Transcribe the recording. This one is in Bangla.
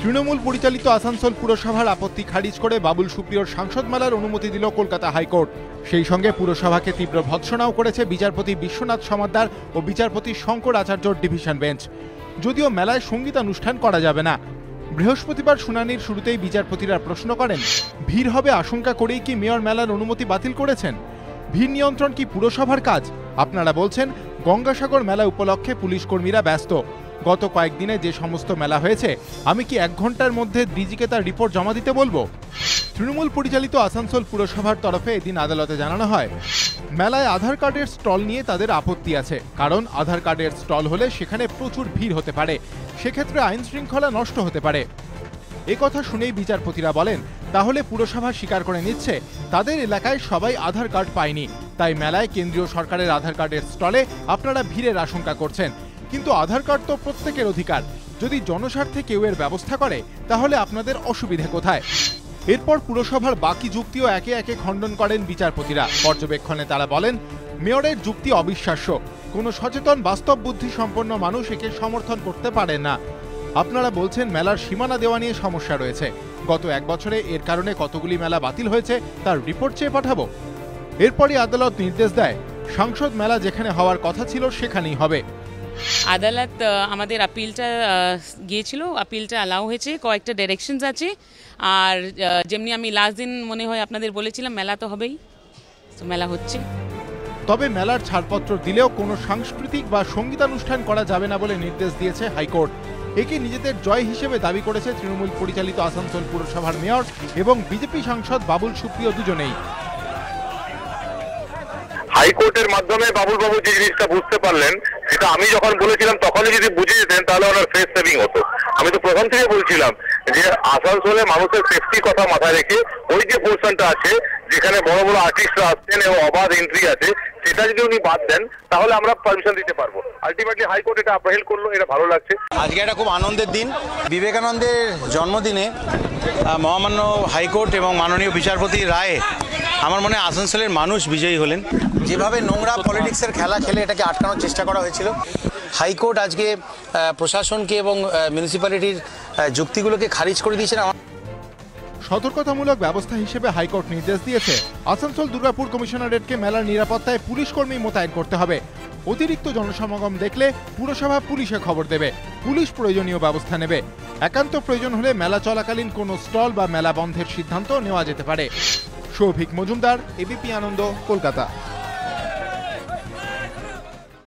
তৃণমূল পরিচালিত আসানসোল পুরসভার আপত্তি খারিজ করে বাবুল সুপ্রিয়র সাংসদ মেলার অনুমতি দিল কলকাতা হাইকোর্ট। সেই সঙ্গে পুরসভাকে তীব্র ভৎসনাও করেছে বিচারপতি বিশ্বনাথ সমাদ্দার ও বিচারপতি শঙ্কর আচার্যর ডিভিশন বেঞ্চ। যদিও মেলায় সঙ্গীতানুষ্ঠান করা যাবে না। বৃহস্পতিবার শুনানির শুরুতেই বিচারপতিরা প্রশ্ন করেন, ভিড় হবে আশঙ্কা করেই কি মেয়র মেলার অনুমতি বাতিল করেছেন? ভিড় নিয়ন্ত্রণ কি পুরসভার কাজ? আপনারা বলছেন গঙ্গাসাগর মেলা উপলক্ষে পুলিশ কর্মীরা ব্যস্ত। গত কয়েকদিনে যে সমস্ত মেলা হয়েছে, আমি কি 1 ঘন্টার মধ্যে ডিজিকে তার রিপোর্ট জমা দিতে বলবো? তৃণমূল পরিচালিত আসানসোল পুরসভার তরফে এদিন আদালতে জানানো হয়, মেলায় আধার কার্ডের স্টল নিয়ে তাদের আপত্তি আছে। কারণ আধার কার্ডের স্টল হলে সেখানে প্রচুর ভিড় হতে পারে, সেক্ষেত্রে আইন শৃঙ্খলা নষ্ট হতে পারে। কথা শুনেই বিচারপতিরা বলেন, তাহলে পুরসভা স্বীকার করে নিচ্ছে তাদের এলাকায় সবাই আধার কার্ড পায়নি, তাই মেলায় কেন্দ্রীয় সরকারের আধার কার্ডের স্টলে আপনারা ভিড়ের আশঙ্কা করছেন। কিন্তু আধার কার্ড তো প্রত্যেকের অধিকার, যদি জনস্বার্থে কেউ এর ব্যবস্থা করে তাহলে আপনাদের অসুবিধে কোথায়? এরপর পুরসভার বাকি যুক্তিও একে একে খণ্ডন করেন বিচারপতিরা। পর্যবেক্ষণে তারা বলেন, মেয়রের যুক্তি অবিশ্বাস্য, কোনো সচেতন বাস্তব বুদ্ধি সম্পন্ন মানুষ একে সমর্থন করতে পারেন না। আপনারা বলছেন মেলার সীমানা দেওয়া নিয়ে সমস্যা রয়েছে, গত 1 বছরে এর কারণে কতগুলি মেলা বাতিল হয়েছে তার রিপোর্ট চেয়ে পাঠাবো। এরপরই আদালত নির্দেশ দেয়, সাংসদ মেলা যেখানে হওয়ার কথা ছিল সেখানেই হবে। আদালত আমাদের আপিলটা গিয়েছিল, আপিলটা অ্যালাউ হয়েছে, কয়েকটা ডিরেকশনস আছে। আর যেমনি আমি লাস্ট দিন মনে হয় আপনাদের বলেছিলাম, মেলা তো হবেই, তো মেলা হচ্ছে। তবে মেলার ছাড়পত্র দিলেও কোনো সাংস্কৃতিক বা সঙ্গীতানুষ্ঠান করা যাবে না বলে নির্দেশ দিয়েছে হাইকোর্ট। একে নিজেদের জয় হিসেবে দাবি করেছে তৃণমূল পরিচালিত আসানসোল পুরসভার মেয়র এবং বিজেপি সাংসদ বাবুল সুপ্রিয় দুজনেই। হাইকোর্টের মাধ্যমে বাবুল বাবু যে জিনিসটা বুঝতে পারলেন, সেটা আমি যখন বলেছিলাম তখনই যদি বুঝে যেতেন তাহলে ওনার ফেস সেভিং হতো। আমি তো প্রথম থেকে বলছিলাম যে আসানসোলে মানুষের সেফটির কথা মাথায় রেখে ওই যে পোর্শনটা আছে যেখানে বড় বড় আর্টিস্টরা আসছেন এবং অবাধ এন্ট্রি আছে, সেটা যদি উনি বাদ দেন তাহলে আমরা পারমিশন দিতে পারবো। আলটিমেটলি হাইকোর্ট এটা আপ্রিল করলো, এটা ভালো লাগছে। আজকে একটা খুব আনন্দের দিন, বিবেকানন্দের জন্মদিনে মহামান্য হাইকোর্ট এবং মাননীয় বিচারপতির রায়ে আমার মনে হয় আসানসোলের মানুষ বিজয়ী হলেন। যেভাবে নোংরা পলিটিক্সের খেলা খেলে এটাকে আটকানোর চেষ্টা করা হয়েছিল, হাইকোর্ট আজকে প্রশাসনকে এবং মিউনিসিপ্যালিটির যুক্তিগুলোকে খারিজ করে দিয়েছেন। সতর্কতামূলক ব্যবস্থা হিসেবে হাইকোর্ট নির্দেশ দিয়েছে, আসানসোল দুর্গাপুর কমিশনারেটকে মেলার নিরাপত্তায় পুলিশ কর্মী মোতায়েন করতে হবে। অতিরিক্ত জনসমাগম দেখলে পুরসভা পুলিশে খবর দেবে, পুলিশ প্রয়োজনীয় ব্যবস্থা নেবে। একান্ত প্রয়োজন হলে মেলা চলাকালীন কোনো স্টল বা মেলা বন্ধের সিদ্ধান্ত নেওয়া যেতে পারে। সৌভিক মজুমদার, এবিপি আনন্দ, কলকাতা।